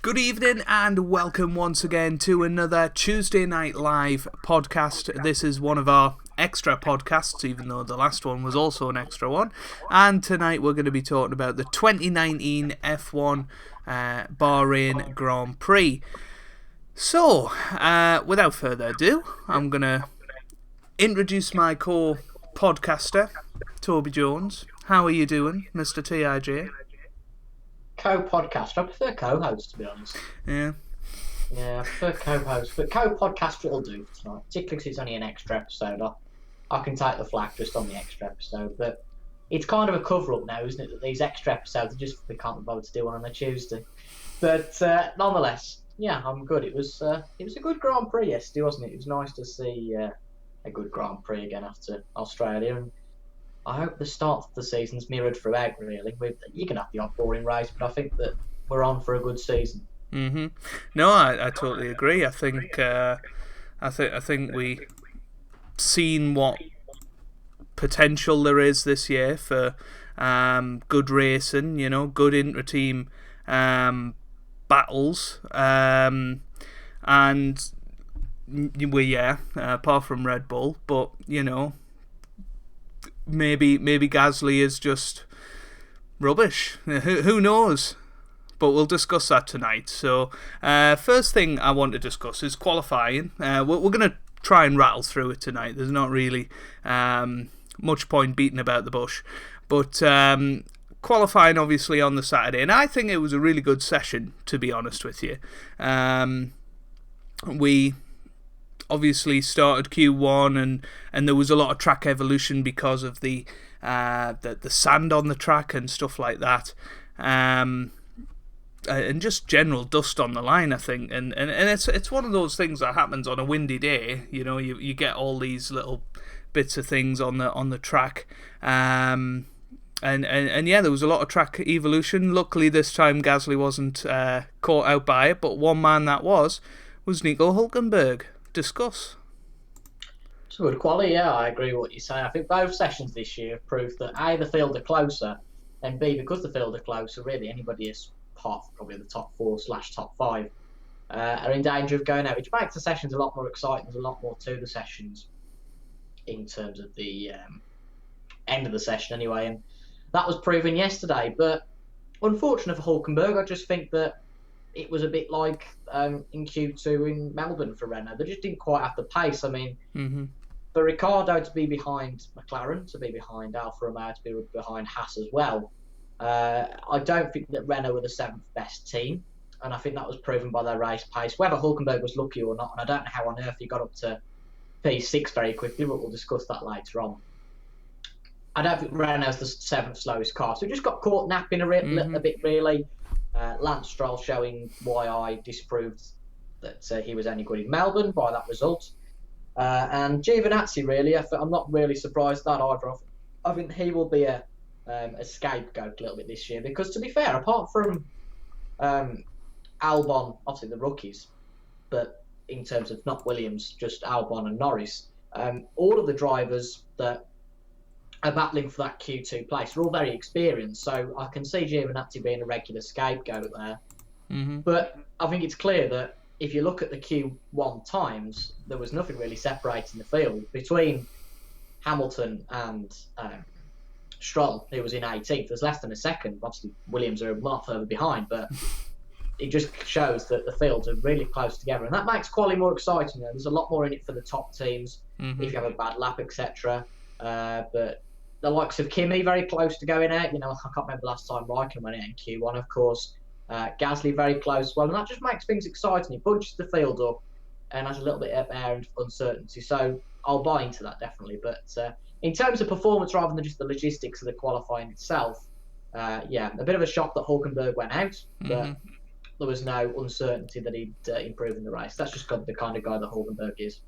Good evening and welcome once again to another Tuesday Night Live podcast. This is one of our extra podcasts, even though the last one was also an extra one. And tonight we're going to be talking about the 2019 F1 Bahrain Grand Prix. So, without further ado, I'm going to introduce my co-podcaster, Toby Jones. How are you doing, Mr. TIJ? Co-podcaster. I prefer co-host, to be honest. Yeah, I prefer co-host. But co-podcaster will do for tonight, particularly because it's only an extra episode. I can take the flak just on the extra episode. But it's kind of a cover-up now, isn't it, that these extra episodes are just, we can't be bothered to do one on a Tuesday. But nonetheless, yeah, I'm good. It was a good Grand Prix yesterday, wasn't it? It was nice to see a good Grand Prix again after Australia. And I hope the start of the season's mirrored throughout, really. You can have the odd boring race, but I think that we're on for a good season. Mm-hmm. No, I totally agree. I think we seen what potential there is this year for good racing. You know, good inter-team battles, and apart from Red Bull, but you know. Maybe Gasly is just rubbish. Who knows? But we'll discuss that tonight. So, first thing I want to discuss is qualifying. We're going to try and rattle through it tonight. There's not really much point beating about the bush. But qualifying, obviously, on the Saturday. And I think it was a really good session, to be honest with you. We obviously started Q1 and there was a lot of track evolution because of the sand on the track and stuff like that, and just general dust on the line, I think, and it's one of those things that happens on a windy day. You know, you get all these little bits of things on the track, and yeah, there was a lot of track evolution. Luckily this time Gasly wasn't caught out by it, but one man that was Nico Hülkenberg. Discuss. It's a good quality, yeah, I agree with what you say. I think both sessions this year have proved that A, the field are closer, and B, because the field are closer, really anybody is part of probably the top 4/top 5 are in danger of going out, which makes the sessions a lot more exciting. There's a lot more to the sessions in terms of the end of the session anyway, and that was proven yesterday. But unfortunate for Hülkenberg, I just think that it was a bit like in Q2 in Melbourne for Renault. They just didn't quite have the pace. I mean, for Ricciardo to be behind McLaren, to be behind Alfa Romeo, to be behind Haas as well, I don't think that Renault were the 7th best team. And I think that was proven by their race pace. Whether Hülkenberg was lucky or not, and I don't know how on earth he got up to P6 very quickly, but we'll discuss that later on. I don't think Renault's the 7th slowest car. So he just got caught napping a bit, really. Lance Stroll showing why I disproved that he was any good in Melbourne by that result. And Giovinazzi, really, I'm not really surprised at that either. I think he will be a scapegoat a little bit this year because, to be fair, apart from Albon, obviously the rookies, but in terms of not Williams, just Albon and Norris, all of the drivers that are battling for that Q2 place are all very experienced, so I can see Giovinazzi being a regular scapegoat there. But I think it's clear that if you look at the Q1 times, there was nothing really separating the field between Hamilton and Stroll, who was in 18th. There's less than a second. Obviously, Williams are a lot further behind, but it just shows that the fields are really close together, and that makes quali more exciting. There's a lot more in it for the top teams if you have a bad lap, etc. But the likes of Kimi very close to going out. You know, I can't remember last time Raikkonen went out in Q1, of course. Gasly very close as well, and that just makes things exciting. It bunches the field up and has a little bit of air and uncertainty. So I'll buy into that definitely. But in terms of performance, rather than just the logistics of the qualifying itself, a bit of a shock that Hülkenberg went out, but there was no uncertainty that he'd improve in the race. That's just the kind of guy that Hülkenberg is.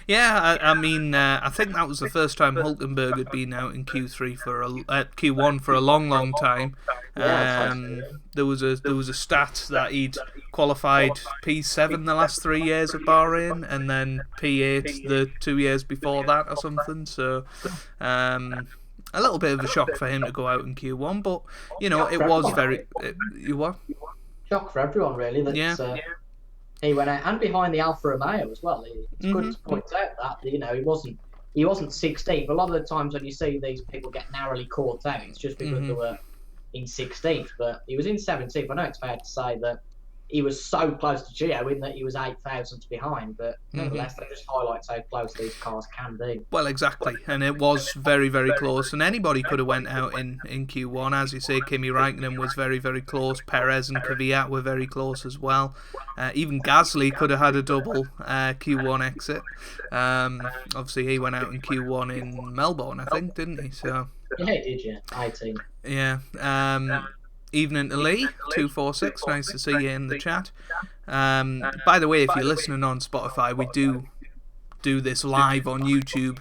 Yeah, I mean, I think that was the first time Hülkenberg had been out in Q1 for a long time. There was a stat that he'd qualified P7 the last 3 years of Bahrain, and then P8 the 2 years before that or something. So, a little bit of a shock for him to go out in Q1, but you know, it was very. You what? shock for everyone, really, that he went out and behind the Alfa Romeo as well. It's good to point out that he wasn't 16th. A lot of the times when you see these people get narrowly caught out, it's just because they were in 16th, but he was in 17th. I know it's fair to say that he was so close to Gio in that he was 8 thousandths behind, but nevertheless, that just highlights how close these cars can be. Well, exactly, and it was very, very close, and anybody could have went out in Q1. As you say, Kimi Räikkönen was very, very close. Perez and Kvyat were very close as well. Even Gasly could have had a double Q1 exit. Obviously, he went out in Q1 in Melbourne, I think, didn't he? So yeah, he did, yeah. 18. Yeah. Evening to Lee, 246. Nice to see you in the chat. By the way, if you're listening on Spotify, we do this live on YouTube,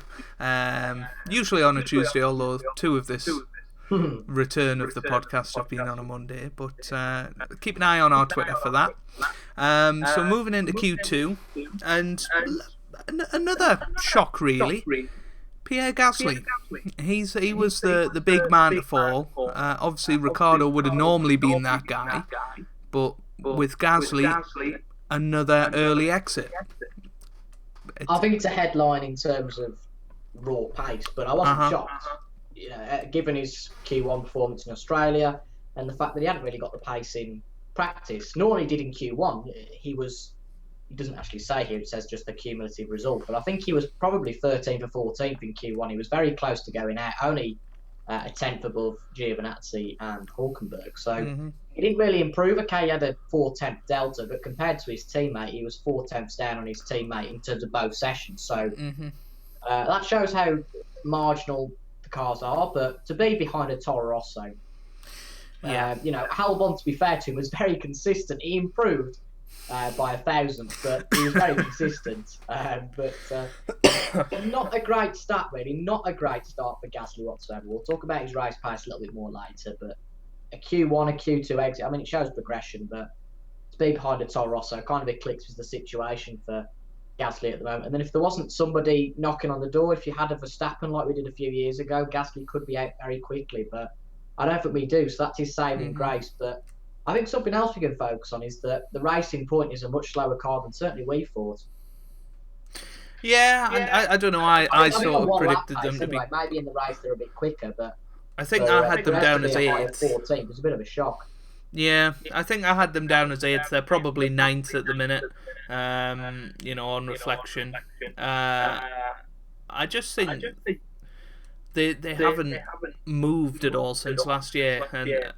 usually on a Tuesday, although two of this return of the podcast have been on a Monday. But keep an eye on our Twitter for that. So moving into Q2, and another shock, really. Pierre Gasly, he was the big man to fall. Obviously, Ricciardo would have normally been that guy, but with Gasly, another early exit. I think it's a headline in terms of raw pace, but I wasn't shocked. Given his Q1 performance in Australia and the fact that he hadn't really got the pace in practice, nor he did in Q1. He doesn't actually say here, it says just the cumulative result, but I think he was probably 13th or 14th in Q1. He was very close to going out, only a tenth above Giovinazzi and Hulkenberg. So he didn't really improve. Okay, he had a 4/10 delta, but compared to his teammate, he was 4/10 down on his teammate in terms of both sessions. So that shows how marginal the cars are, but to be behind a Toro Rosso, Albon, to be fair to him, was very consistent. He improved by 1,000, but he was very consistent. But not a great start, really. Not a great start for Gasly whatsoever. We'll talk about his race pace a little bit more later, but a Q1, a Q2 exit, I mean, it shows progression, but to be behind a Toro Rosso kind of eclipses the situation for Gasly at the moment. And then if there wasn't somebody knocking on the door, if you had a Verstappen like we did a few years ago, Gasly could be out very quickly, but I don't think we do, so that's his saving grace. But I think something else we can focus on is that the Racing Point is a much slower car than certainly we thought. Yeah, I don't know. I sort of predicted them to be. Maybe in the race they're a bit quicker, but I think I had them down as 8th. 14th. It was a bit of a shock. Yeah, I think I had them down as 8th. They're probably 9th at the minute. On reflection, I just think they haven't moved at all since last year, and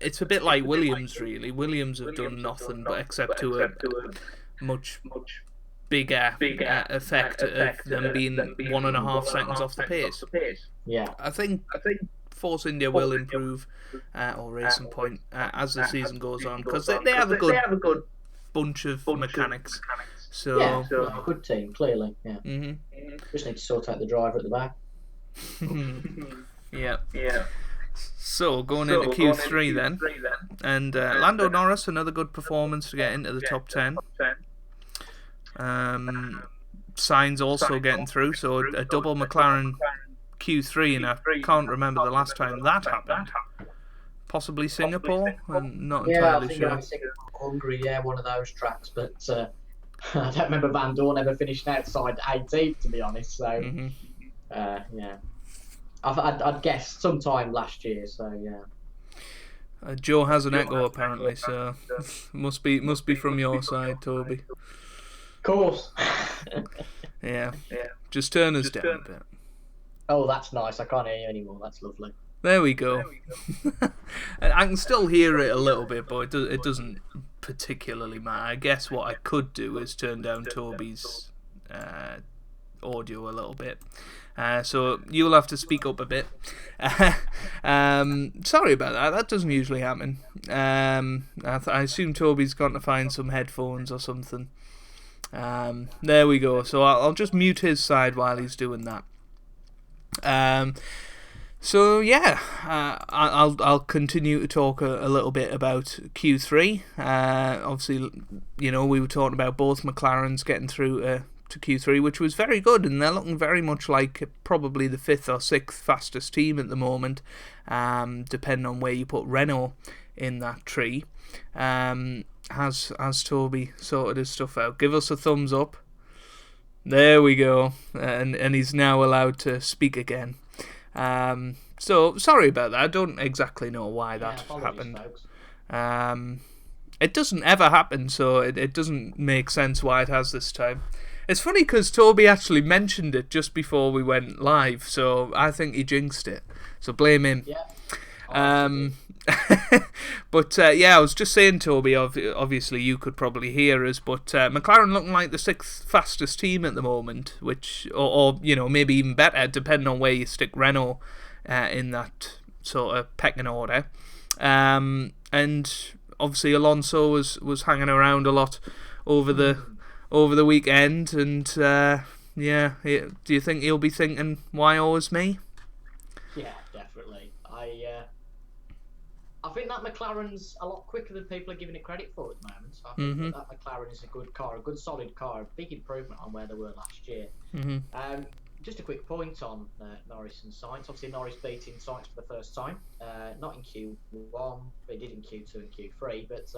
it's a bit like Williams, really. Williams have done nothing but except to a much bigger effect of them being 1.5 seconds off the pace. Yeah, I think Force India will improve, or Racing Point, as the season goes on, because they have a good bunch of mechanics. So a good team, clearly. Yeah, just need to sort out the driver at the back. Yeah. So going into Q3 then, and Lando Norris, another good performance to get into the top 10. Sainz also getting through, so a double McLaren Q3, and I can't remember the last time that happened. Possibly Singapore? I'm not entirely sure. I think Hungary, one of those tracks, but I don't remember Van Dorn ever finishing outside 18th, to be honest. So, I'd guess sometime last year. So Joe has an echo apparently, so must be from your side, Toby. Of course. Yeah. Just turn us down a bit. Oh, that's nice. I can't hear you anymore. That's lovely. There we go. I can still hear it a little bit, but it doesn't particularly matter. I guess what I could do is turn down Toby's audio a little bit. So you'll have to speak up a bit. Sorry about that. That doesn't usually happen. I assume Toby's got to find some headphones or something. There we go. So I'll just mute his side while he's doing that. So yeah, I'll continue to talk a little bit about Q3. Obviously, we were talking about both McLarens getting through to Q3, which was very good, and they're looking very much like probably the 5th or 6th fastest team at the moment, depending on where you put Renault in that tree. Has Toby sorted his stuff out? Give us a thumbs up. There we go, and he's now allowed to speak again. So sorry about that. I don't exactly know why that happened. It doesn't ever happen, so it doesn't make sense why it has this time. It's funny because Toby actually mentioned it just before we went live, so I think he jinxed it. So blame him. Yeah. But yeah, I was just saying, Toby, obviously you could probably hear us, but McLaren looking like the 6th fastest team at the moment, which, or maybe even better, depending on where you stick Renault in that sort of pecking order. And obviously Alonso was hanging around a lot over the weekend, and yeah, do you think he'll be thinking, why always me? Yeah, definitely. I think that McLaren's a lot quicker than people are giving it credit for at the moment. So I think that McLaren is a good car, a good solid car, a big improvement on where they were last year. Just a quick point on Norris and Sainz. Obviously, Norris beating Sainz for the first time, not in Q1, but he did in Q2 and Q3. But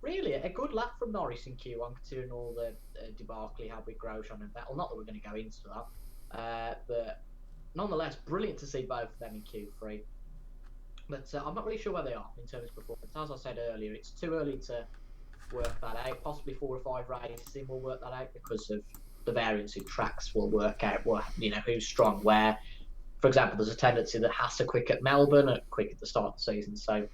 really, a good lap from Norris in Q1, considering all the debacle he had with Grosjean and Vettel. Not that we're going to go into that, but nonetheless, brilliant to see both of them in Q3. But I'm not really sure where they are in terms of performance. As I said earlier, it's too early to work that out. Possibly 4 or 5 races in will work that out because of the variance in tracks will work out who's strong where. For example, there's a tendency that Haas are quick at Melbourne and quick at the start of the season. So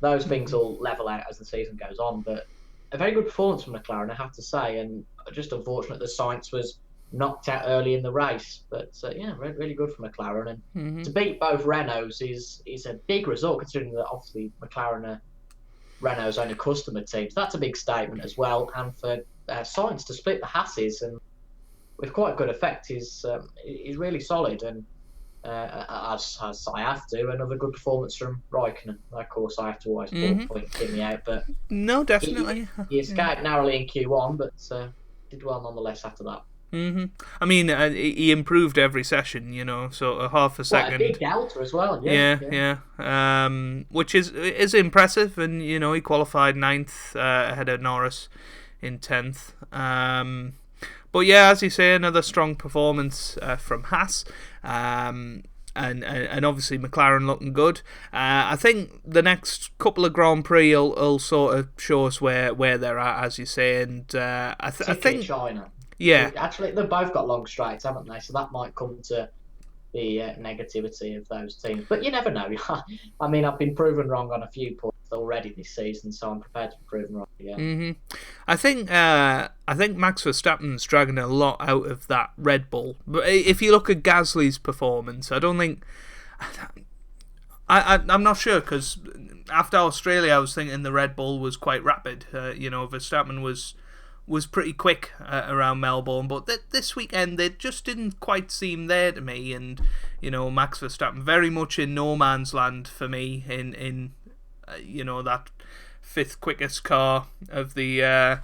those things will level out as the season goes on. But a very good performance from McLaren, I have to say. And just unfortunate that Sainz was knocked out early in the race, but yeah, really good for McLaren, and to beat both Renaults is a big result, considering that obviously McLaren are Renault's only customer team. So that's a big statement as well, and for Sainz to split the Hasses and with quite good effect is really solid, and as I have to, another good performance from Raikkonen. Of course, I have to always point Kimi out, but no, definitely he escaped narrowly in Q1, but did well nonetheless after that. I mean, he improved every session, so a half a second. A big delta as well. Yeah. Which is impressive, and he qualified 9th ahead of Norris in 10th. But yeah, as you say, another strong performance from Haas. And obviously McLaren looking good. I think the next couple of Grand Prix will sort of show us where they're at, as you say, and I think China. Yeah. Actually, they've both got long straights, haven't they? So that might come to the negativity of those teams. But you never know. I mean, I've been proven wrong on a few points already this season, so I'm prepared to be proven wrong again. I think Max Verstappen's dragging a lot out of that Red Bull. But if you look at Gasly's performance, I don't think... I'm not sure, because after Australia, I was thinking the Red Bull was quite rapid. Verstappen was pretty quick around Melbourne, but this weekend they just didn't quite seem there to me. And Max Verstappen very much in no man's land for me in that 5th quickest car of the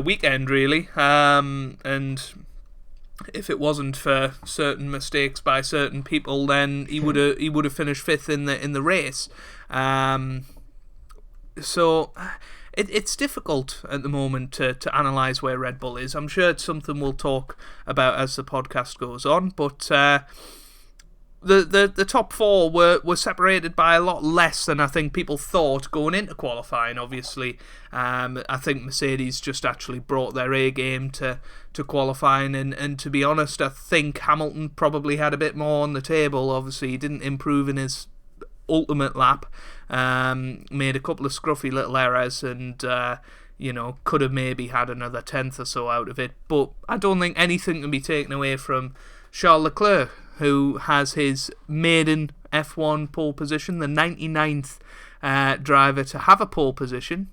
weekend, really. And if it wasn't for certain mistakes by certain people, then he would have finished 5th in the race. So it's difficult at the moment to analyse where Red Bull is. I'm sure it's something we'll talk about as the podcast goes on, but the top 4 were separated by a lot less than I think people thought going into qualifying, obviously. I think Mercedes just actually brought their A game to qualifying, and to be honest, I think Hamilton probably had a bit more on the table. Obviously, he didn't improve in his ultimate lap, made a couple of scruffy little errors, and could have maybe had another 10th or so out of it. But I don't think anything can be taken away from Charles Leclerc, who has his maiden F1 pole position, the 99th driver to have a pole position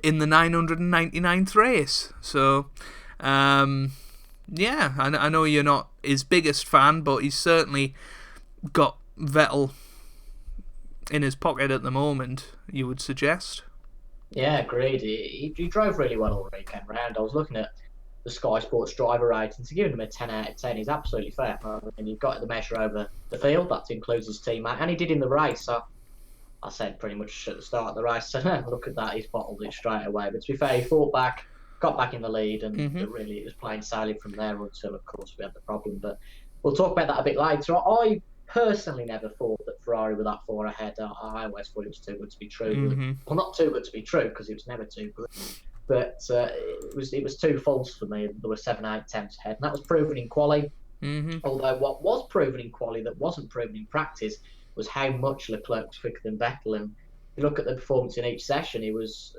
in the 999th race. So yeah, I know you're not his biggest fan, but he's certainly got Vettel in his pocket at the moment, you would suggest. Yeah, agreed. He drove really well all weekend round. I was looking at the Sky Sports driver ratings. Giving him a 10 out of 10 is absolutely fair. And you've got the measure over the field. That includes his teammate. And he did in the race. So I said pretty much at the start of the race, I said, look at that, he's bottled it straight away. But to be fair, he fought back, got back in the lead, and really it was plain sailing from there until, of course, we had the problem. But we'll talk about that a bit later. I personally never thought that Ferrari were that far ahead. I always thought it was too good to be true. Well, not too good to be true, because it was never too good. But it was too false for me. There were 7-8 tenths ahead, and that was proven in quali. Although what was proven in quali that wasn't proven in practice was how much Leclerc was quicker than Vettel. And if you look at the performance in each session, he was,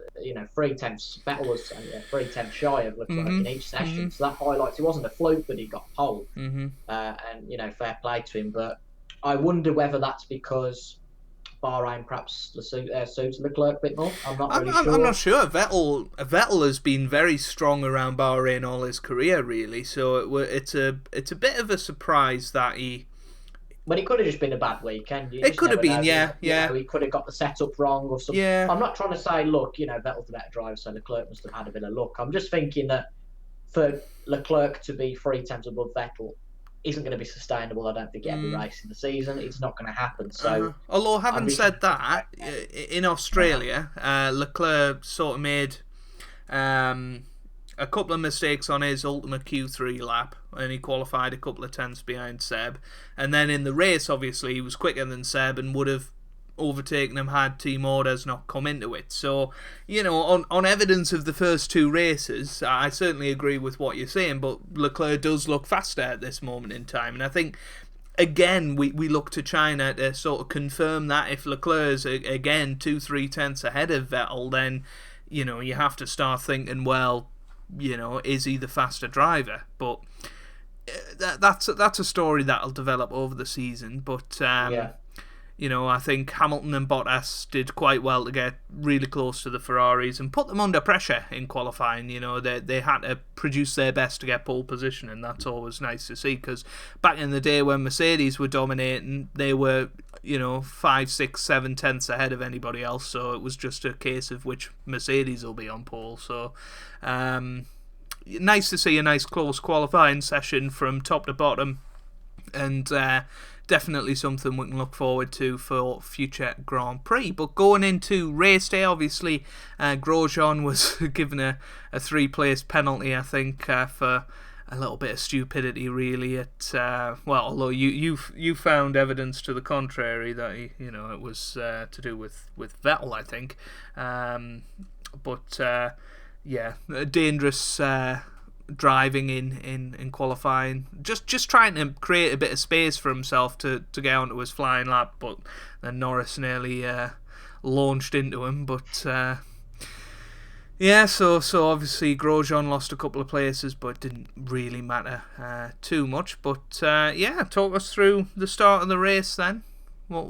3 tenths. Vettel was 3 tenths shy of Leclerc in each session. So that highlights it wasn't a fluke that he got pole. And fair play to him. But I wonder whether that's because Bahrain perhaps suits Leclerc a bit more. I'm not really sure. I'm not sure. Vettel has been very strong around Bahrain all his career, really. So it's a bit of a surprise that he. But it could have just been a bad weekend. It could have been, yeah. He could have got the setup wrong or something. Yeah. I'm not trying to say, look, Vettel's the better driver, so Leclerc must have had a bit of luck. I'm just thinking that for Leclerc to be 3 tenths above Vettel isn't going to be sustainable, I don't think, every race in the season. It's not going to happen. So, although, having said that, in Australia, Leclerc sort of made a couple of mistakes on his ultimate Q3 lap, and he qualified a couple of tenths behind Seb. And then in the race, obviously, he was quicker than Seb and would have overtaken him had Team Orders not come into it. So, on evidence of the first 2 races, I certainly agree with what you're saying, but Leclerc does look faster at this moment in time. And I think, again, we look to China to sort of confirm that. If Leclerc is, again, 2-3 tenths ahead of Vettel, then, you have to start thinking, well, is he the faster driver? But that's a story that'll develop over the season. But I think Hamilton and Bottas did quite well to get really close to the Ferraris and put them under pressure in qualifying. They had to produce their best to get pole position, and that's always nice to see, because back in the day when Mercedes were dominating, they were 5, 6, 7 tenths ahead of anybody else, so it was just a case of which Mercedes will be on pole. So nice to see a nice close qualifying session from top to bottom, and definitely something we can look forward to for future Grand Prix. But going into race day, obviously, Grosjean was given a 3-place penalty, I think, for a little bit of stupidity, really. Although you found evidence to the contrary that it was to do with Vettel, I think. Dangerous driving in qualifying, just trying to create a bit of space for himself to get onto his flying lap, but then Norris nearly launched into him. But so obviously Grosjean lost a couple of places, but it didn't really matter too much. But talk us through the start of the race then. What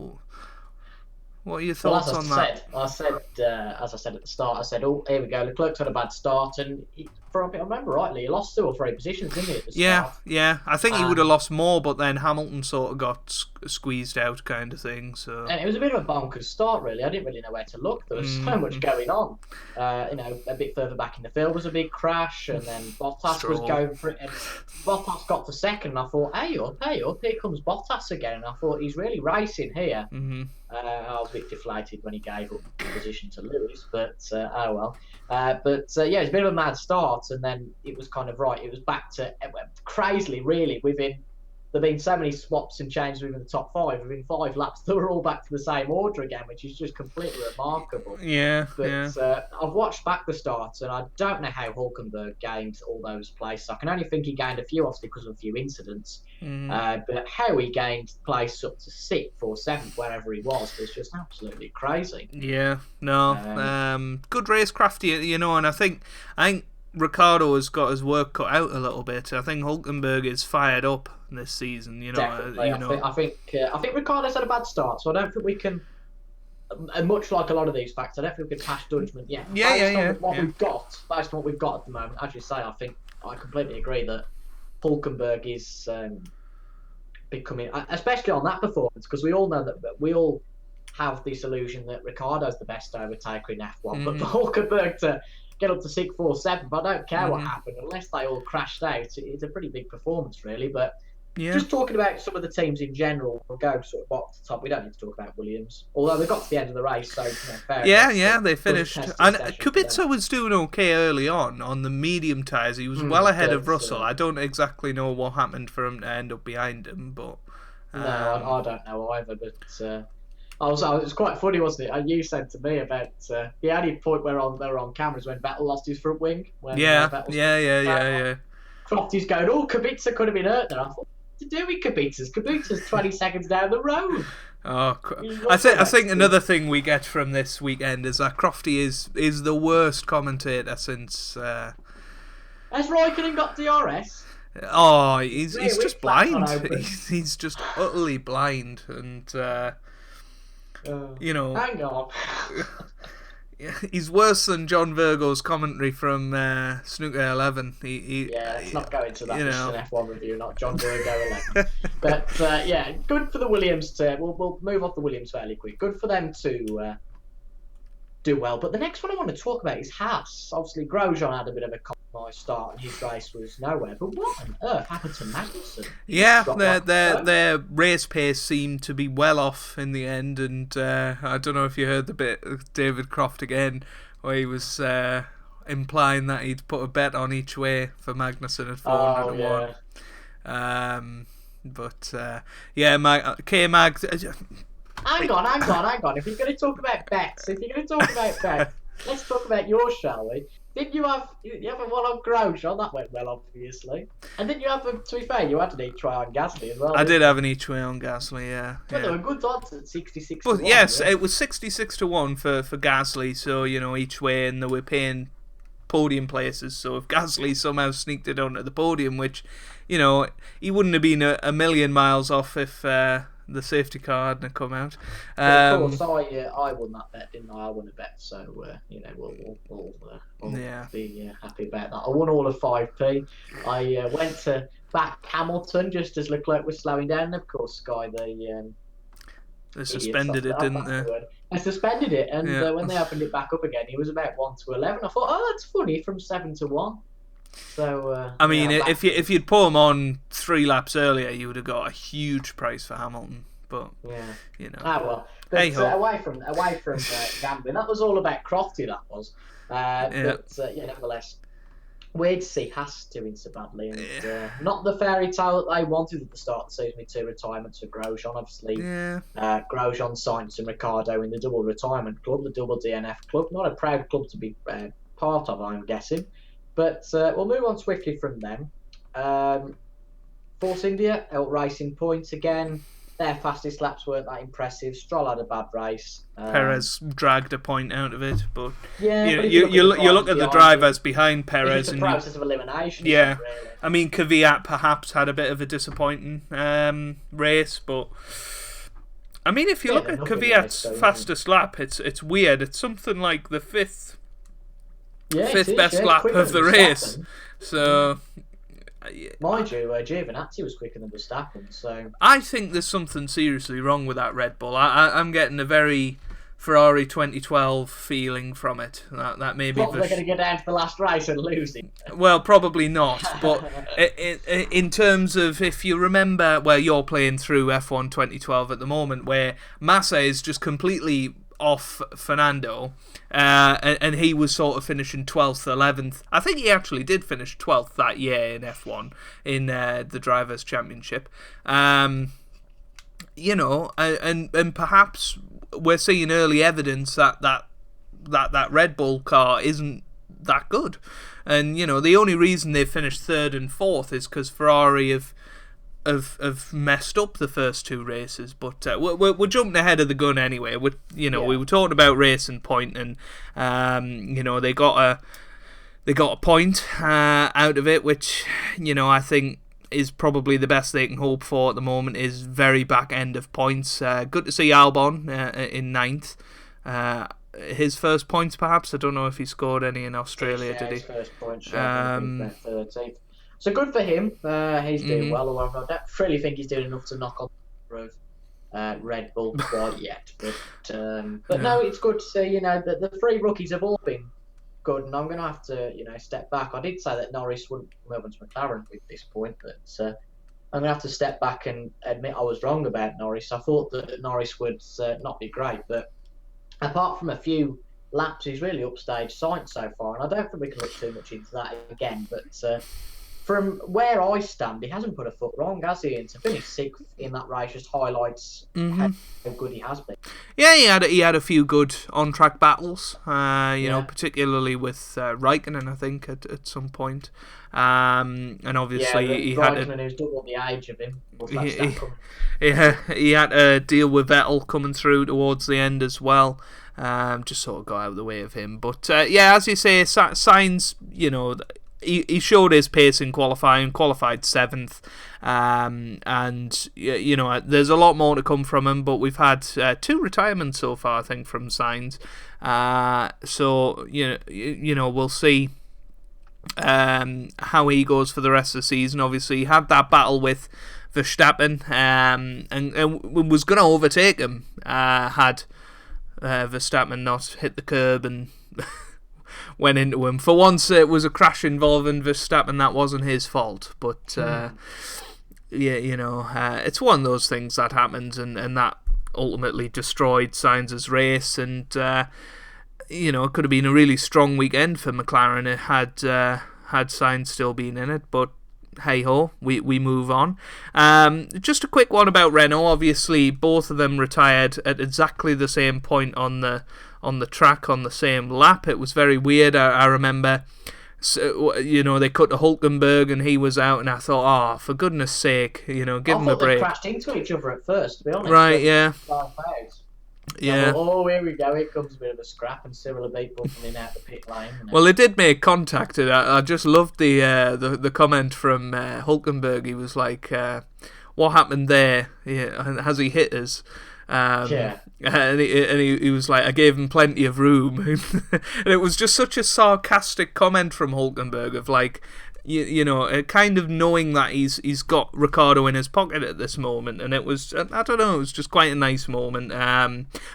are your thoughts on that? As I said at the start, I said, oh, here we go, Leclerc's had a bad start, and I remember rightly, he lost 2 or 3 positions, didn't he, at the start? Yeah. I think he would have lost more, but then Hamilton sort of got squeezed out, kind of thing. So. And it was a bit of a bonkers start, really. I didn't really know where to look. There was so much going on. A bit further back in the field was a big crash, and then Bottas was going for it. And Bottas got to second, and I thought, hey up, here comes Bottas again. And I thought, he's really racing here. I was a bit deflated when he gave up the position to Lewis, but oh well. It's a bit of a mad start, and then it was kind of right. It was back to crazily, really. There've been so many swaps and changes within the top 5. Within 5 laps, they were all back to the same order again, which is just completely remarkable. I've watched back the starts, and I don't know how Hulkenberg gained all those places. I can only think he gained a few, obviously, because of a few incidents. But how he gained place up to 6th or 7th, wherever he was just absolutely crazy. Yeah, no, good racecraft, and I think Ricciardo has got his work cut out a little bit. I think Hulkenberg is fired up this season. Definitely. I think Ricciardo's had a bad start, so I don't think we can. Much like a lot of these facts, I don't think we can pass judgment yet. Based on what we've got at the moment, as you say, I think I completely agree that Hulkenberg is becoming, especially on that performance, because we all know that we all have this illusion that Ricciardo's the best overtaker in F1, but for Hulkenberg to get up to 6th or 7th, I don't care what happened, unless they all crashed out. It's a pretty big performance, really. But Just talking about some of the teams in general, we'll go sort of bottom to top. We don't need to talk about Williams, although they got to the end of the race, so fair enough. They finished. And Kubica was doing okay early on the medium tyres. He was well ahead of Russell. I don't exactly know what happened for him to end up behind him, but no, I don't know either. But also, it was quite funny, wasn't it? You said to me about the only point where they were on cameras when Vettel lost his front wing. Yeah. Crofty's going, oh, Kubica could have been hurt there. I thought, to do with Kubica's 20 seconds down the road. I think another thing we get from this weekend is that Crofty is the worst commentator since. Has Raikkonen got DRS? Oh, he's just blind. He's just utterly blind, and hang on. He's worse than John Virgo's commentary from Snooker 11. Let's not go into that. This is an F1 review, not John Virgo 11. But good for the Williams to. We'll move off the Williams fairly quick. Good for them to do well. But the next one I want to talk about is Haas. Obviously, Grosjean had a bit of a compromised start, and his race was nowhere. But what on earth happened to Magnussen? Yeah, their race pace seemed to be well off in the end, and I don't know if you heard the bit of David Croft again, where he was implying that he'd put a bet on each way for Magnussen at 401. K-Mag... Hang on. If you're going to talk about bets, let's talk about yours, shall we? Didn't you have one on Grosjean? That went well, obviously. And didn't you have, to be fair, you had an each way on Gasly as well. I did have an each way on Gasly, yeah. But there were good odds at 66 to 1. Yes, it was 66 to 1 for Gasly, so, each way, and they were paying podium places. So if Gasly somehow sneaked it onto the podium, which, he wouldn't have been a million miles off if the safety car hadn't come out. Of course, I won that bet, didn't I? I won a bet, so we'll be happy about that. I won all of 5p. I went to back Hamilton just as Leclerc was slowing down, and of course Sky they suspended it, didn't they? They suspended it, and when they opened it back up again, he was about 1 to 11. I thought, that's funny, from 7 to 1. So if you'd put him on 3 laps earlier, you would have got a huge price for Hamilton. But But away from gambling, that was all about Crofty. That was. Nevertheless, weird to see Haas doing so badly, and not the fairy tale that they wanted at the start of the season with 2 retirements for Grosjean. Obviously, Grosjean signed some Ricardo in the double retirement club, the double DNF club. Not a proud club to be part of, I'm guessing. But we'll move on swiftly from them. Force India, out racing points again. Their fastest laps weren't that impressive. Stroll had a bad race. Perez dragged a point out of it, but you look at the drivers behind Perez. It's a process of elimination. Yeah, really. I mean, Kvyat perhaps had a bit of a disappointing race, but I mean, if you look at Kvyat's fastest lap, it's weird. It's something like the fifth best lap of the race. So, mind you, Giovinazzi was quicker than Verstappen. So I think there's something seriously wrong with that Red Bull. I'm getting a very Ferrari 2012 feeling from it. That maybe they're going to go down to the last race and lose it. Well, probably not. But in terms of, if you remember, where you're playing through F1 2012 at the moment, where Massa is just completely off Fernando, and he was sort of finishing 12th, 11th. I think he actually did finish 12th that year in F1 in the Drivers' Championship. And perhaps we're seeing early evidence that Red Bull car isn't that good. And the only reason they finished 3rd and 4th is because Ferrari have messed up the first 2 races, but we're jumping ahead of the gun anyway. We were talking about Racing Point, and they got a point out of it, which I think is probably the best they can hope for at the moment. Is very back end of points. Good to see Albon in 9th. His first points, perhaps. I don't know if he scored any in Australia, did he? His first points. 13th. So good for him. He's doing well. Although I don't really think he's doing enough to knock on the Red Bull quite yet. But no, it's good to see. The 3 rookies have all been good, and I'm going to have to step back. I did say that Norris wouldn't move on to McLaren at this point, but I'm going to have to step back and admit I was wrong about Norris. I thought that Norris would not be great, but apart from a few laps, he's really upstaged Sainz so far, and I don't think we can look too much into that again. But from where I stand, he hasn't put a foot wrong, has he? And to finish sixth in that race just highlights how good he has been. Yeah, he had a few good on-track battles, you know, particularly with Raikkonen, I think, at some point. And obviously he had Raikkonen, who's double the age of him. He had to deal with Vettel coming through towards the end as well. Just sort of got out of the way of him. But yeah, as you say, Sainz, you know, he showed his pace in qualifying, qualified 7th, and you know, there's a lot more to come from him. But we've had 2 retirements so far, I think, from Sainz. So you know, we'll see how he goes for the rest of the season. Obviously, he had that battle with Verstappen, and was going to overtake him had Verstappen not hit the curb and went into him. For once, it was a crash involving Verstappen. That wasn't his fault, but yeah, you know, it's one of those things that happens, and that ultimately destroyed Sainz's race. And you know, it could have been a really strong weekend for McLaren. It had Sainz still been in it, but hey ho, we move on. Just a quick one about Renault. Obviously, both of them retired at exactly the same point on the track on the same lap. It was very weird. I remember, you know, they cut to Hulkenberg and he was out, and I thought, oh, for goodness sake, you know, give him a break. They crashed into each other at first, to be honest. Right, yeah. Yeah. Oh, here we go. Here comes a bit of a scrap, and Cyril Abiteboul coming out the pit lane. Well, they did make contact. I just loved the comment from Hulkenberg. He was like, "What happened there? Yeah, has he hit us?" Yeah. And he was like, "I gave him plenty of room," and it was just such a sarcastic comment from Hulkenberg of like, you know, kind of knowing that he's got Ricciardo in his pocket at this moment, and it was, I don't know, it was just quite a nice moment.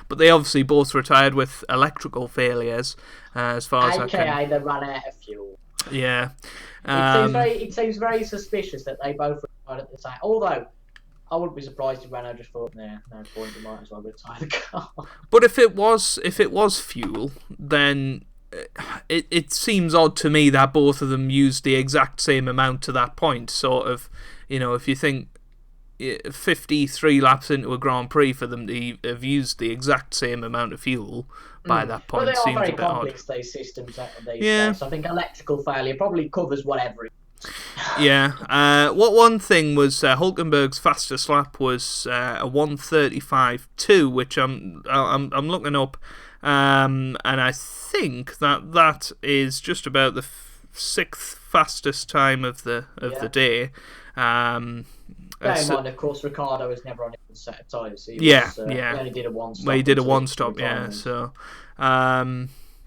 But they obviously both retired with electrical failures, as far as I can. AKA they ran out of fuel. Yeah. It seems very suspicious that they both retired at the same. Although I wouldn't be surprised if Renault just thought, no point, we might as well retire the car. But if it was fuel, then it seems odd to me that both of them used the exact same amount to that point. Sort of, you know, if you think 53 laps into a Grand Prix for them to have used the exact same amount of fuel by that point, well, seems a bit odd. They are very complex, these systems these days. So I think electrical failure probably covers whatever. Yeah. What one thing was Hulkenberg's fastest lap was a 1:35.2, which I'm looking up. And I think that is just about the 6th fastest time of the day. Bear in mind, of course, Ricciardo was never on a set of tyres. So he only did a one-stop. Well, he did a one-stop, yeah. So,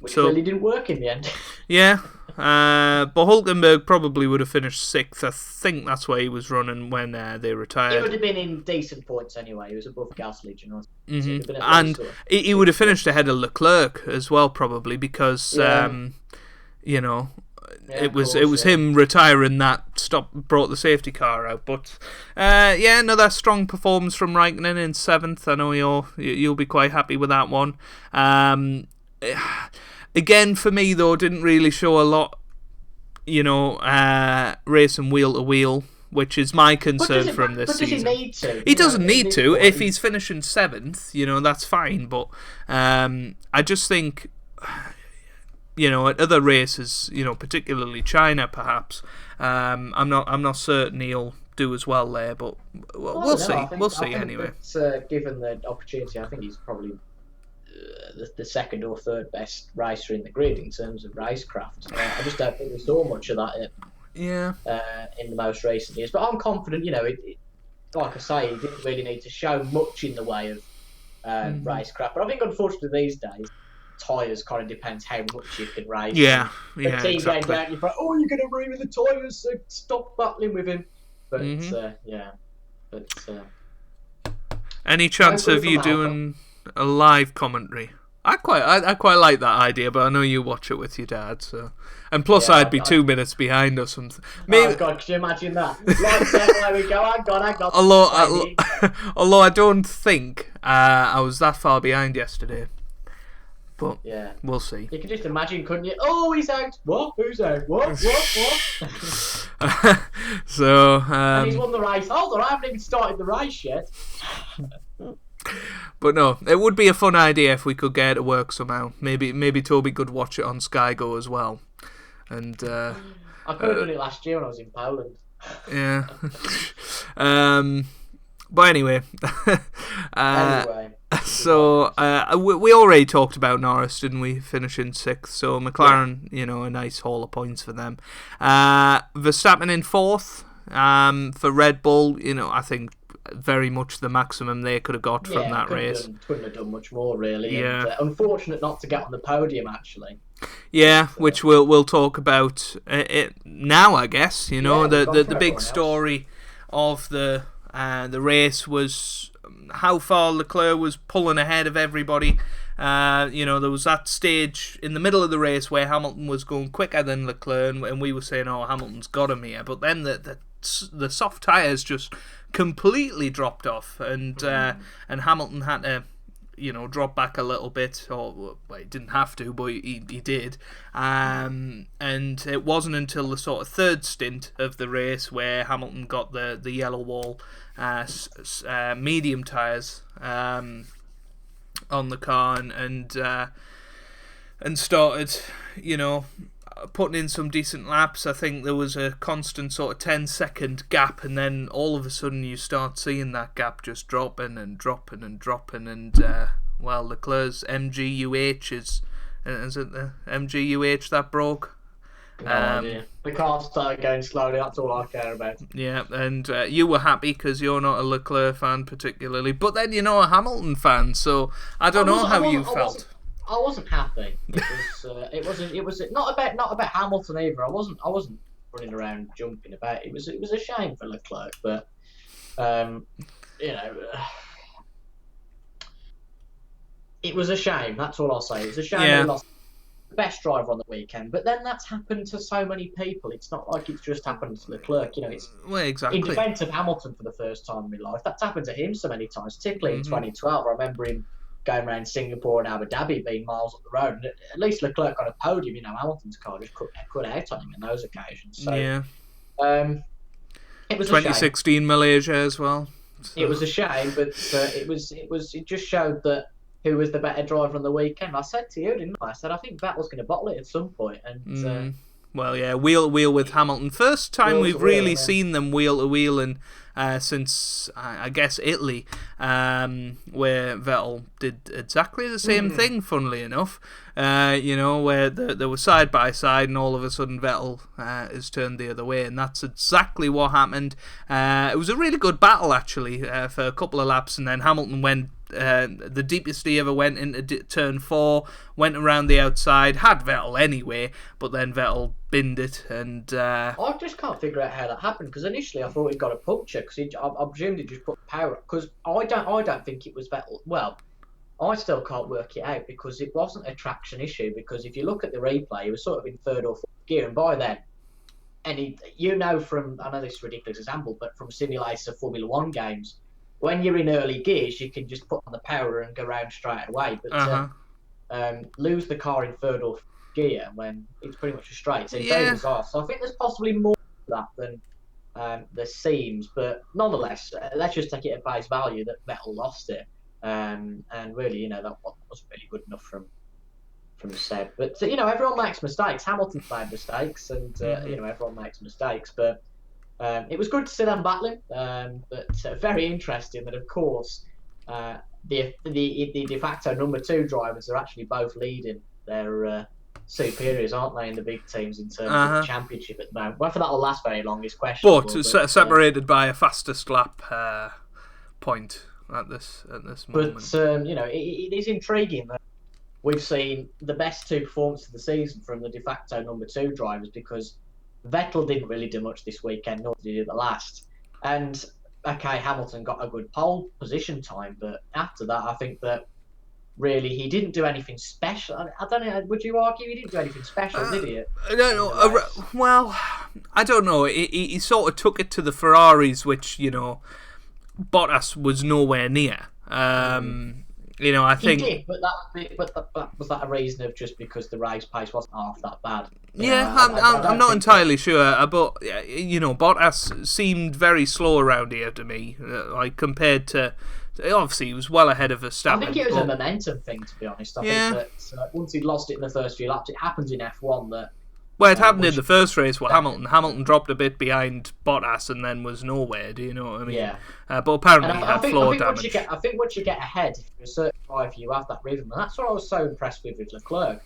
which really didn't work in the end. Yeah. But Hulkenberg probably would have finished 6th. I think that's where he was running when they retired. He would have been in decent points anyway. He was above Gasly, you know. Mm-hmm. And he would have finished ahead of Leclerc as well, probably, because you know, it was him retiring that brought the safety car out. But another strong performance from Raikkonen in 7th. I know you'll be quite happy with that one. Again, for me, though, didn't really show a lot, you know, racing wheel to wheel, which is my concern from this season. Does he need to? He doesn't need to. If he's finishing 7th, you know, that's fine. But I just think, you know, at other races, you know, particularly China, perhaps, I'm not certain he'll do as well there. But we'll see. We'll see anyway. Given the opportunity, I think he's probably the second or third best racer in the grid in terms of racecraft. I just don't think we saw much of that in the most recent years. But I'm confident, you know, like I say, he didn't really need to show much in the way of racecraft. But I think, unfortunately, these days, tyres kind of depends how much you can race. Yeah, the team exactly. Going down, you're like, oh, you're going to ruin the tyres, so stop battling with him. But, any chance of you doing a live commentary? I quite like that idea, but I know you watch it with your dad, so. And plus, I'd be 2 minutes behind or something. Maybe... Oh God, could you imagine that? Lights out, there we go. Hang on. Although I don't think I was that far behind yesterday, but yeah, we'll see. You can just imagine, couldn't you? Oh, he's out. What? Who's out? What? So. And he's won the race. Hold on, I haven't even started the race yet. But no, it would be a fun idea if we could get it to work somehow. Maybe Toby could watch it on Sky Go as well. And I could have done it last year when I was in Poland. Yeah. But anyway. So we already talked about Norris, didn't we? Finishing 6th. So McLaren, a nice haul of points for them. Verstappen in 4th. For Red Bull, I think very much the maximum they could have got from that race. Couldn't have done much more, really. Yeah. And, unfortunate not to get on the podium, actually. Yeah, which we'll talk about it now, I guess. The big story of the race was how far Leclerc was pulling ahead of everybody. There was that stage in the middle of the race where Hamilton was going quicker than Leclerc, and we were saying, "Oh, Hamilton's got him here." But then the soft tyres just completely dropped off, and Hamilton had to, drop back a little bit, or he didn't have to, but he did. And it wasn't until the sort of third stint of the race where Hamilton got the yellow wall medium tyres on the car and started, putting in some decent laps. I think there was a constant sort of 10-second gap, and then all of a sudden you start seeing that gap just dropping, and Leclerc's MGUH is it the MGUH that broke? No idea. The car started going slowly, that's all I care about. Yeah, and you were happy because you're not a Leclerc fan particularly, but then you're not a Hamilton fan, so I don't know how you felt. I wasn't happy. It was not about Hamilton either. I wasn't running around jumping about. It was a shame for Leclerc, but it was a shame. That's all I'll say. It was a shame he lost the best driver on the weekend. But then that's happened to so many people. It's not like it's just happened to Leclerc. It's exactly. In defence of Hamilton for the first time in my life. That's happened to him so many times, particularly in 2012. I remember him going around Singapore and Abu Dhabi being miles up the road. And at least Leclerc got a podium. Hamilton's car just cut out on him in those occasions. So, yeah. It was 2016 Malaysia as well. So. It was a shame, but it just showed that who was the better driver on the weekend. I said to you, didn't I? I said I think Vettel's going to bottle it at some point. And well, yeah, wheel with Hamilton. First time we've really seen them wheel to wheel, and since I guess Italy, where Vettel did exactly the same thing. Funnily enough, where they were side by side, and all of a sudden Vettel is turned the other way, and that's exactly what happened. It was a really good battle actually for a couple of laps, and then Hamilton went. The deepest he ever went into turn 4, went around the outside, had Vettel anyway, but then Vettel binned it, and I just can't figure out how that happened, because initially I thought he got a puncture, because I presumed he just put power up, because I don't think it was Vettel. Well, I still can't work it out, because it wasn't a traction issue, because if you look at the replay, he was sort of in third or fourth gear, and by then, from, I know this is a ridiculous example, but from simulator Formula 1 games, when you're in early gears, you can just put on the power and go round straight away. But lose the car in third or fourth gear when it's pretty much a straight. So it goes off. So I think there's possibly more to that than there seems. But nonetheless, let's just take it at face value that Vettel lost it. And really, that wasn't really good enough from Seb. But everyone makes mistakes. Hamilton's made mistakes, and everyone makes mistakes. But it was good to see them battling, but very interesting that, of course, the de facto number 2 drivers are actually both leading their superiors, aren't they, in the big teams in terms of the championship at the moment. Whether that'll last very long is questionable. But separated by a fastest lap point at this moment. But it is intriguing that we've seen the best 2 performances of the season from the de facto number 2 drivers, because Vettel didn't really do much this weekend, nor did he do the last. And, okay, Hamilton got a good pole position time, but after that, I think that really, he didn't do anything special. I don't know. Would you argue he didn't do anything special, did he? I don't know. Well, I don't know. He sort of took it to the Ferraris, which Bottas was nowhere near. I think he did, but was that a reason of just because the race pace wasn't half that bad? I'm not entirely sure, but Bottas seemed very slow around here to me, like compared to. Obviously, he was well ahead of Verstappen. I think it was a momentum thing, to be honest. I think that once he'd lost it in the first few laps, it happens in F1 that. Well, it happened in the first race with Hamilton. Hamilton dropped a bit behind Bottas and then was nowhere. Do you know what I mean? Yeah. But apparently he had floor damage. I think once you get ahead, if you're a certain driver, you have that rhythm, and that's what I was so impressed with Leclerc,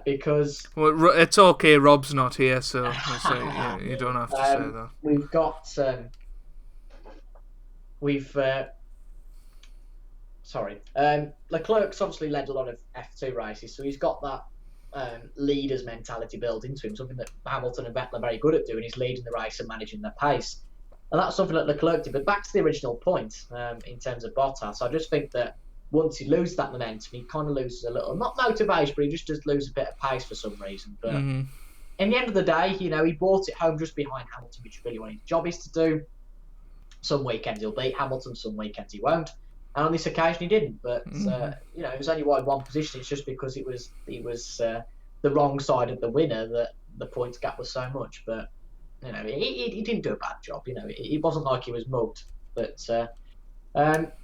because. Well, it's okay. Rob's not here, so you don't have to say that. We've got. Leclerc's obviously led a lot of F2 races, so he's got that leader's mentality built into him, something that Hamilton and Vettel are very good at doing, is leading the race and managing their pace. And that's something that Leclerc did. But back to the original point, in terms of Bottas, I just think that once he loses that momentum, he kind of loses a little, not motivation, but he just does lose a bit of pace for some reason. But in the end of the day, he brought it home just behind Hamilton, which really what his job is to do. Some weekends he'll beat Hamilton, some weekends he won't. And on this occasion he didn't. But it was only wide one position. It's just because he was the wrong side of the winner that the points gap was so much. But he didn't do a bad job. It wasn't like he was mugged. But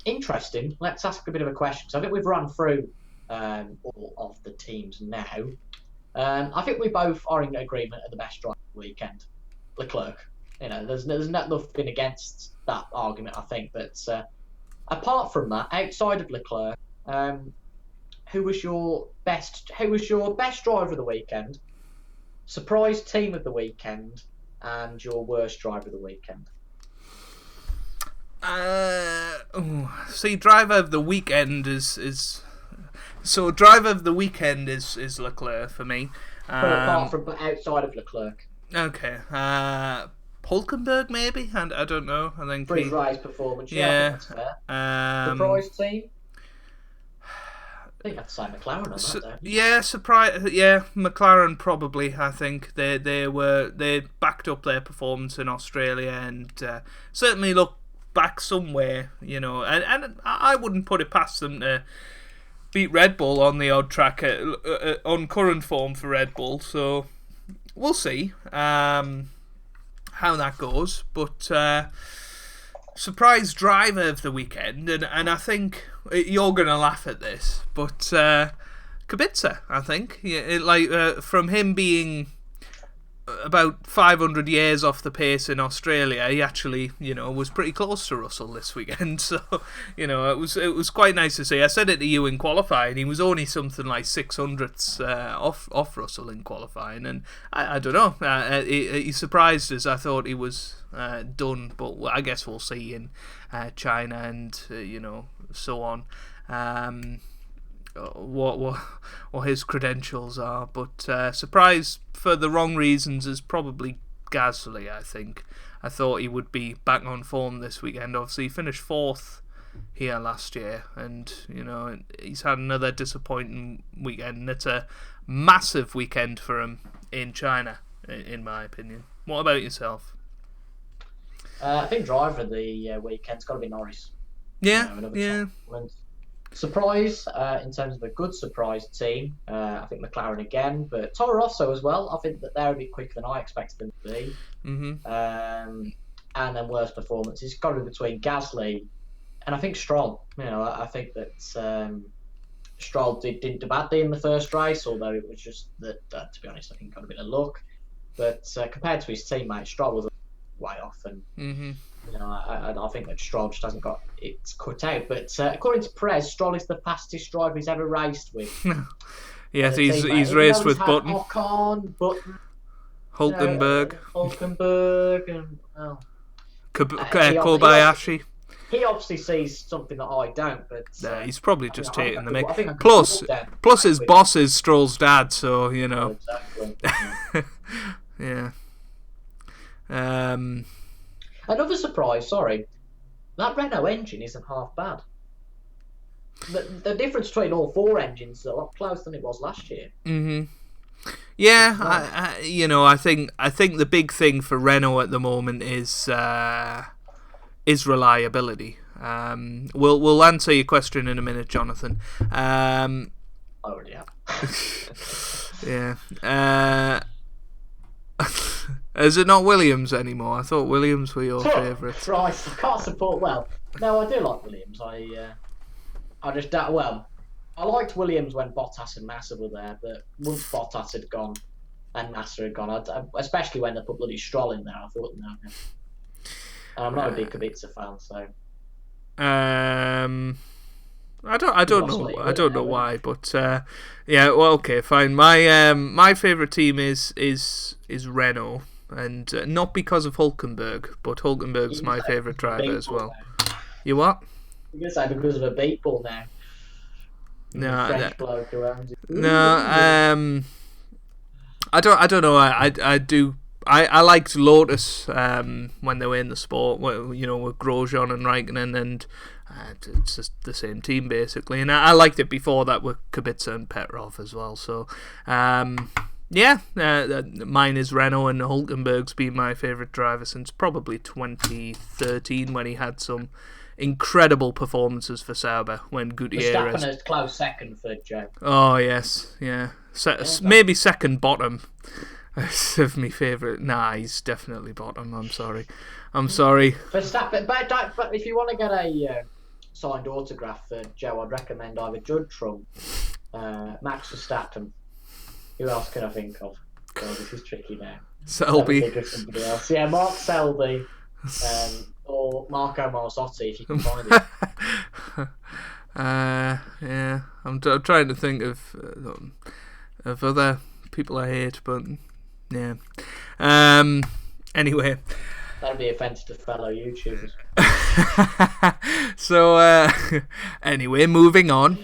interesting. Let's ask a bit of a question. So I think we've run through all of the teams now. I think we both are in agreement at the best driver of the weekend, Leclerc. There's nothing against that argument, I think. But apart from that, outside of Leclerc, who was your best driver of the weekend, surprise team of the weekend, and your worst driver of the weekend? Driver of the weekend is driver of the weekend is Leclerc for me. But outside of Leclerc. Okay. Hulkenberg maybe, and I don't know. I think for his race performance. Yeah, I think that's fair. Surprise team. I think you have to say McLaren on that, don't you? Yeah, surprise. Yeah, McLaren probably. I think they backed up their performance in Australia and certainly look back somewhere. And I wouldn't put it past them to beat Red Bull on the odd track on current form for Red Bull. So we'll see. How that goes, but surprise driver of the weekend, and I think you're gonna laugh at this, but Kubica, I think, from him being about 500 years off the pace in Australia, he actually, was pretty close to Russell this weekend. So, it was quite nice to see. I said it to you in qualifying. He was only something like 600ths off Russell in qualifying, and I don't know. He surprised us. I thought he was done, but I guess we'll see in China and so on. What his credentials are, but surprise for the wrong reasons is probably Gasly. I think I thought he would be back on form this weekend. Obviously, he finished 4th here last year, and he's had another disappointing weekend. And it's a massive weekend for him in China, in my opinion. What about yourself? I think driver of the weekend's got to be Norris. Yeah. Surprise, in terms of a good surprise team, I think McLaren again, but Toro Rosso as well. I think that they're a bit quicker than I expected them to be. And then worst performance, it's got to be between Gasly and I think Stroll. I think that Stroll didn't do badly in the first race, although it was just that, to be honest, I think got a bit of luck. But compared to his teammate, Stroll was way off, and I think that Stroll just hasn't got it cut out. But according to Perez, Stroll is the fastest driver he's ever raced with. Yes, he's raced with Button, Button, Hulkenberg, and Kobayashi. He obviously sees something that I don't, but he's probably just taking the mic. Plus his boss is Stroll's dad, so Exactly. Yeah. Another surprise, that Renault engine isn't half bad. the difference between all four engines is a lot closer than it was last year. Yeah, I think the big thing for Renault at the moment is reliability. We'll answer your question in a minute, Jonathan. Already have. Yeah. Is it not Williams anymore? I thought Williams were your favourite. Christ, I can't support. Well, no, I do like Williams. I just well, I liked Williams when Bottas and Massa were there, but once Bottas had gone and Massa had gone, especially when they put bloody Stroll in there, I thought no. I'm not a big Kubica fan, so. I don't know why, but yeah. Well, okay, fine. My favourite team is Renault, and not because of Hülkenberg, but Hülkenberg's my favourite driver as well. Now. You what? I'm gonna say because of a beat ball now. No, I don't know. I do. I liked Lotus when they were in the sport, with Grosjean and Raikkonen, and it's just the same team basically. And I liked it before that with Kubica and Petrov as well. So mine is Renault, and Hülkenberg's been my favourite driver since probably 2013 when he had some incredible performances for Sauber when Gutierrez. Verstappen is close second for Joe. Oh yes, yeah. Maybe second bottom. Of my favourite. Nah, he's definitely bottom. I'm sorry. Verstappen, but if you want to get a signed autograph for Joe, I'd recommend either Judd Trump, Max Verstappen. Who else can I think of? Oh, this is tricky now. Selby. Somebody else. Yeah, Mark Selby, or Marco Marzotti if you can find it. Yeah, I'm trying to think of other people I hate, but. Yeah. Anyway. That'd be offensive to fellow YouTubers. So, anyway, moving on.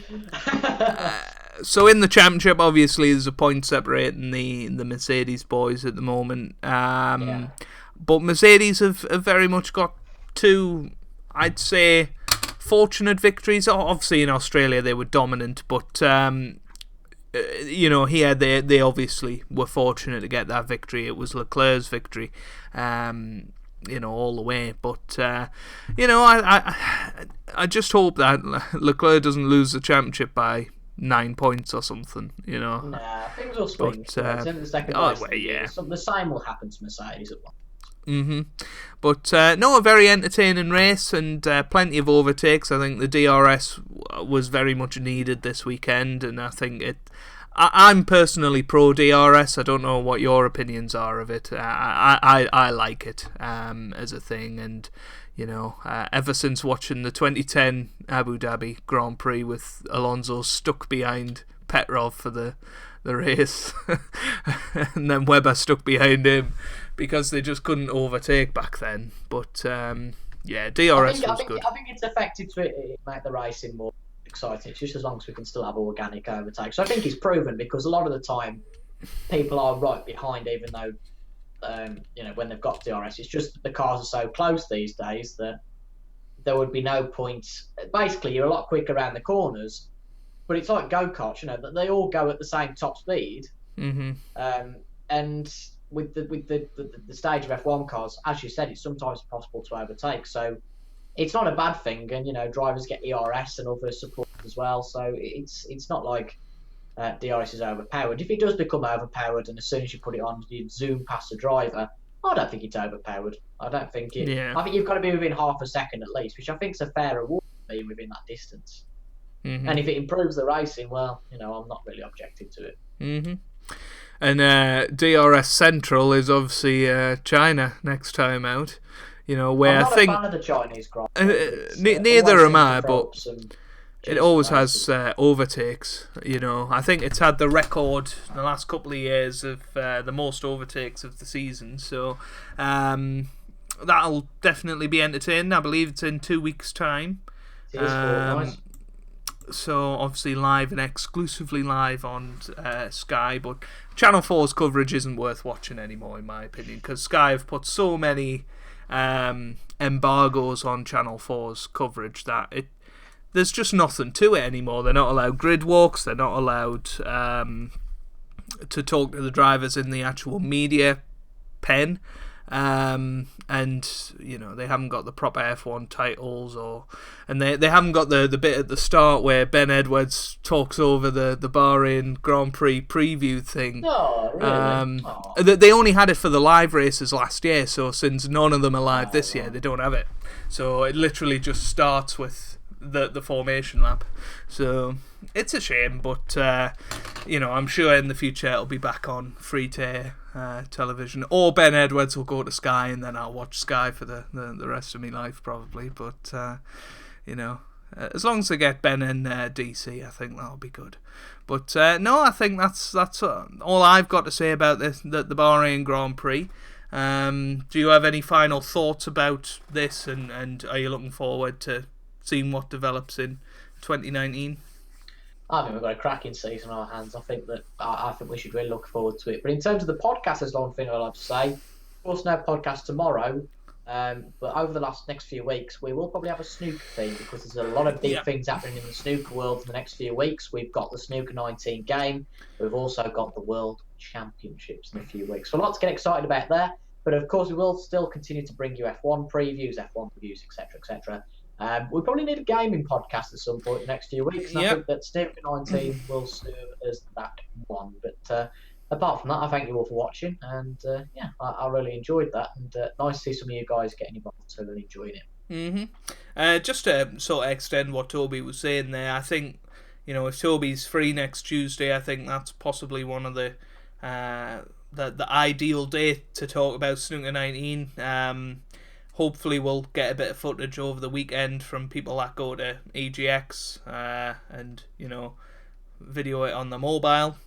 So in the championship, obviously, there's a point separating the Mercedes boys at the moment. But Mercedes have very much got two, I'd say, fortunate victories. Obviously, in Australia, they were dominant, but... here they obviously were fortunate to get that victory. It was Leclerc's victory, all the way. But I just hope that Leclerc doesn't lose the championship by 9 points or something. Nah, things will swing. In the second race, the same will happen to Mercedes at once. But a very entertaining race and plenty of overtakes. I think the DRS was very much needed this weekend, and I think I'm personally pro DRS. I don't know what your opinions are of it. I like it as a thing, and ever since watching the 2010 Abu Dhabi Grand Prix with Alonso stuck behind Petrov for the race, and then Webber stuck behind him because they just couldn't overtake back then. But DRS was good. I think it's effective to make the racing more exciting. It's just as long as we can still have organic overtakes. So I think it's proven, because a lot of the time people are right behind, even though when they've got DRS. It's just that the cars are so close these days that there would be no point. Basically, you're a lot quicker around the corners, but it's like go-karts, that they all go at the same top speed. And with the stage of F1 cars, as you said, it's sometimes possible to overtake. So it's not a bad thing, and drivers get ERS and other support as well. So it's not like DRS is overpowered. If it does become overpowered, and as soon as you put it on, you zoom past the driver, I don't think it's overpowered. I don't think it. Yeah. I think you've got to be within half a second at least, which I think is a fair reward for being within that distance. And if it improves the racing, well, I'm not really objecting to it. And DRS Central is obviously China next time out. Where I'm not I think a fan of the Chinese Grand neither am I, but it always has overtakes. I think it's had the record in the last couple of years of the most overtakes of the season. So that'll definitely be entertaining. I believe it's in 2 weeks' time. It is nice. So obviously live and exclusively live on Sky, but Channel 4's coverage isn't worth watching anymore, in my opinion, because Sky have put so many embargoes on Channel 4's coverage that there's just nothing to it anymore. They're not allowed grid walks. They're not allowed to talk to the drivers in the actual media pen. And they haven't got the proper F1 titles, and they haven't got the bit at the start where Ben Edwards talks over the Bahrain Grand Prix preview thing. Oh, really? They only had it for the live races last year, so since none of them are live this year, they don't have it. So it literally just starts with the formation lap. So it's a shame, but I'm sure in the future it'll be back on free-to-air television, or Ben Edwards will go to Sky, and then I'll watch Sky for the rest of my life probably. But as long as they get Ben in DC, I think that'll be good. But no, I think that's all I've got to say about the Bahrain Grand Prix. Do you have any final thoughts about this, and are you looking forward to seeing what develops in 2019? I think we've got a cracking season on our hands. I think we should really look forward to it. But in terms of the podcast, there's one thing I'd like to say. Of course, no podcast tomorrow. But over the next few weeks, we will probably have a snooker theme, because there's a lot of big things happening in the snooker world in the next few weeks. We've got the snooker 19 game. We've also got the World Championships in a few weeks. So a lot to get excited about there. But of course, we will still continue to bring you F1 previews, F1 reviews, etc., etc. We probably need a gaming podcast at some point in the next few weeks. And I think that Snooker 19 will serve as that one. But apart from that, I thank you all for watching. And I really enjoyed that. And nice to see some of you guys getting involved too and enjoying it. Just to sort of extend what Toby was saying there, I think, if Toby's free next Tuesday, I think that's possibly one of the ideal day to talk about Snooker 19. Hopefully we'll get a bit of footage over the weekend from people that go to EGX and, video it on the mobile.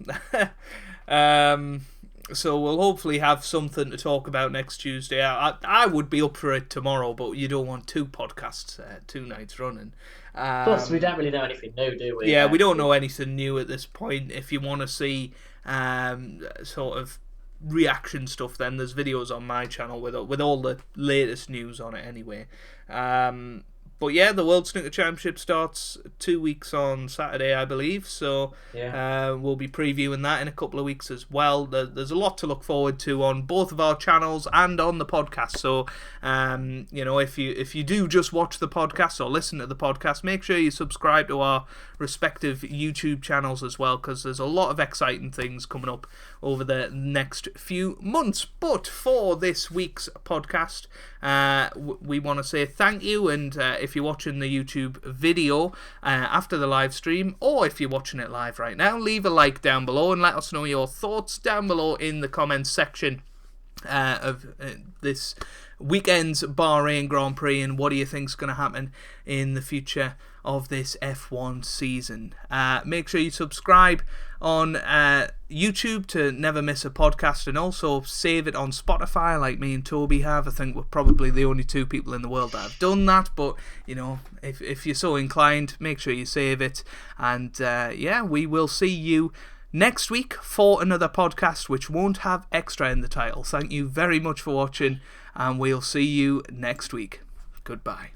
So we'll hopefully have something to talk about next Tuesday. I would be up for it tomorrow, but you don't want two podcasts 2 nights running. Plus, we don't really know anything new, do we? Yeah, we don't know anything new at this point. If you want to see sort of reaction stuff, then there's videos on my channel with all the latest news on it anyway. But yeah, the World Snooker Championship starts 2 weeks on Saturday, I believe. So we'll be previewing that in a couple of weeks as well. There's a lot to look forward to on both of our channels and on the podcast. So if you do just watch the podcast or listen to the podcast, make sure you subscribe to our respective YouTube channels as well, because there's a lot of exciting things coming up over the next few months. But for this week's podcast, we want to say thank you, and if you're watching the YouTube video after the live stream, or if you're watching it live right now, leave a like down below and let us know your thoughts down below in the comments section of this weekend's Bahrain Grand Prix, and what do you think is going to happen in the future of this F1 season. Make sure you subscribe on YouTube to never miss a podcast, and also save it on Spotify like me and Toby have. I think we're probably the only two people in the world that have done that, but if you're so inclined, make sure you save it. And we will see you next week for another podcast which won't have extra in the title. Thank you very much for watching, and we'll see you next week. Goodbye.